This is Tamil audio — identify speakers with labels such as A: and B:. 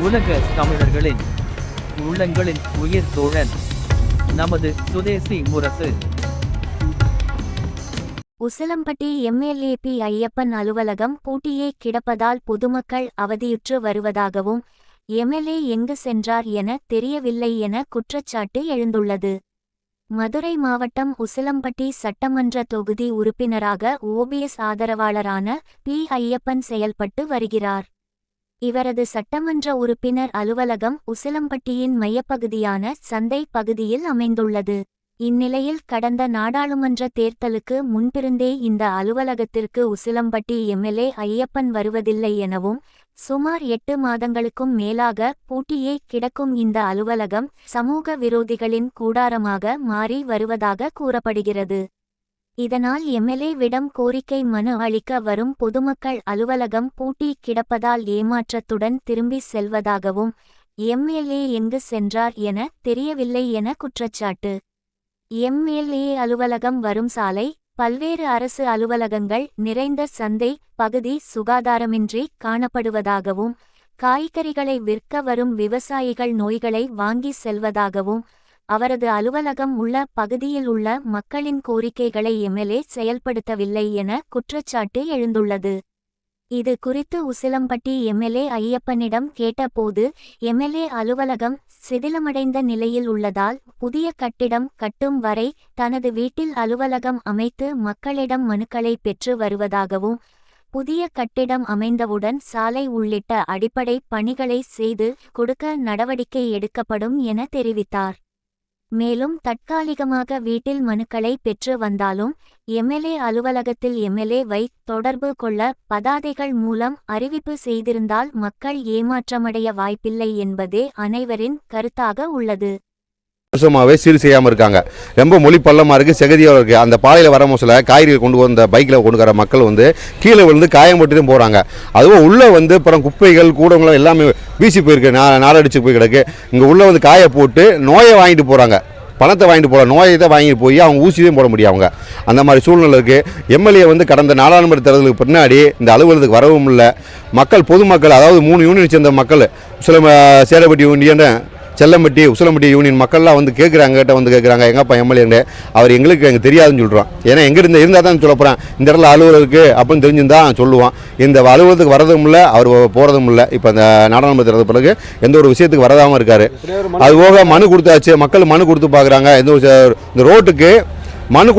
A: உலக தமிழர்களின் உள்ளங்களின் உயிர் தோழன் நமது சுதேசி முரசு.
B: உசிலம்பட்டி எம்எல்ஏ பி ஐயப்பன் அலுவலகம் பூட்டியே கிடப்பதால் பொதுமக்கள் அவதியுற்று வருவதாகவும் எம்எல்ஏ எங்கு சென்றார் என தெரியவில்லை என குற்றச்சாட்டு எழுந்துள்ளது. மதுரை மாவட்டம் உசிலம்பட்டி சட்டமன்ற தொகுதி உறுப்பினராக ஓபிஎஸ் ஆதரவாளரான பி ஐயப்பன் செயல்பட்டு வருகிறார். இவரது சட்டமன்ற உறுப்பினர் அலுவலகம் உசிலம்பட்டியின் மையப்பகுதியான சந்தை பகுதியில் அமைந்துள்ளது. இந்நிலையில் கடந்த நாடாளுமன்ற தேர்தலுக்கு முன்பிருந்தே இந்த அலுவலகத்திற்கு உசிலம்பட்டி எம்எல்ஏ ஐயப்பன் வருவதில்லை எனவும் சுமார் 8 மாதங்களுக்கும் மேலாக பூட்டியே கிடக்கும் இந்த அலுவலகம் சமூக விரோதிகளின் கூடாரமாக மாறி வருவதாக கூறப்படுகிறது. இதனால் எம்எல்ஏவிடம் கோரிக்கை மனு அளிக்க வரும் பொதுமக்கள் அலுவலகம் பூட்டி கிடப்பதால் ஏமாற்றத்துடன் திரும்பி செல்வதாகவும் எம்எல்ஏ எங்கு சென்றார் என தெரியவில்லை என குற்றச்சாட்டு. எம்எல்ஏ அலுவலகம் வரும் சாலை, பல்வேறு அரசு அலுவலகங்கள் நிறைந்த சந்தை பகுதி சுகாதாரமின்றி காணப்படுவதாகவும் காய்கறிகளை விற்க வரும் விவசாயிகள் நோய்களை வாங்கி செல்வதாகவும் அவரது அலுவலகம் உள்ள பகுதியில் உள்ள மக்களின் கோரிக்கைகளை எம்எல்ஏ செயல்படுத்தவில்லை என குற்றச்சாட்டு எழுந்துள்ளது. இது குறித்து உசிலம்பட்டி எம்எல்ஏ ஐயப்பனிடம் கேட்டபோது எம்எல்ஏ அலுவலகம் சிதிலமடைந்த நிலையில் உள்ளதால் புதிய கட்டிடம் கட்டும் வரை தனது வீட்டில் அலுவலகம் அமைத்து மக்களிடம் மனுக்களை பெற்று வருவதாகவும் புதிய கட்டிடம் அமைந்தவுடன் சாலை உள்ளிட்ட அடிப்படை பணிகளை செய்து கொடுக்க நடவடிக்கை எடுக்கப்படும் என தெரிவித்தார். மேலும் தற்காலிகமாக வீட்டில் மனுக்களை பெற்று வந்தாலும் எம்எல்ஏ அலுவலகத்தில் எம்எல்ஏ தொடர்பு கொள்ள பதாதைகள் மூலம் அறிவிப்பு செய்திருந்தால் மக்கள் ஏமாற்றமடைய வாய்ப்பில்லை என்பதே அனைவரின் கருத்தாக உள்ளது.
C: வருஷமாகவே சீர் செய்யாமல் இருக்காங்க. ரொம்ப மொழி பள்ளமாக இருக்குது, செகதியாக இருக்குது. அந்த பாதையில் வர மோசில் காய்கறிகள் கொண்டு வந்த பைக்கில் கொண்டு வர மக்கள் கீழே விழுந்து காயம்பட்டு தான் போகிறாங்க. அதுவும் உள்ளே அப்புறம் குப்பைகள் கூடங்களும் எல்லாமே வீசி போயிருக்கு, நாரடிச்சு போய் கிடக்கு. இங்கே உள்ளே காய போட்டு நோயை வாங்கிட்டு போகிறாங்க, பணத்தை வாங்கிட்டு போகிற நோயை தான் வாங்கிட்டு போய் அவங்க ஊசியும் போட முடியும். அவங்க அந்த மாதிரி சூழ்நிலை இருக்குது. எம்எல்ஏ கடந்த நாடாளுமன்ற தேர்தலுக்கு பின்னாடி இந்த அலுவலகத்துக்கு வரவும் இல்லை. மக்கள் பொதுமக்கள், அதாவது 3 யூனியன் சேர்ந்த மக்கள், சேலப்பட்டி யூனியன், செல்லம்பட்டி, உசிலம்பட்டி யூனியன் மக்கள்லாம் கேட்குறாங்க, கேட்குறாங்க எங்கப்பா எம்எல்ஏ, அவர் எங்களுக்கு தெரியாதுன்னு சொல்கிறோம். ஏன்னா எங்கிட்ட இருந்தால் தான் சொல்ல போகிறேன், இந்த இடத்துல அலுவலருக்கு அப்படின்னு தெரிஞ்சிருந்தா சொல்லுவான். இந்த அலுவலகத்துக்கு வரதும் இல்லை, அவர் போகிறதும் இல்லை. இப்போ இந்த நாடாளுமன்ற தேர்தல் பிறகு எந்த ஒரு விஷயத்துக்கு வரதாமல் இருக்கார். அது போக மனு கொடுத்தாச்சு, மக்கள் மனு கொடுத்து பார்க்குறாங்க. இந்த ரோட்டுக்கு மனு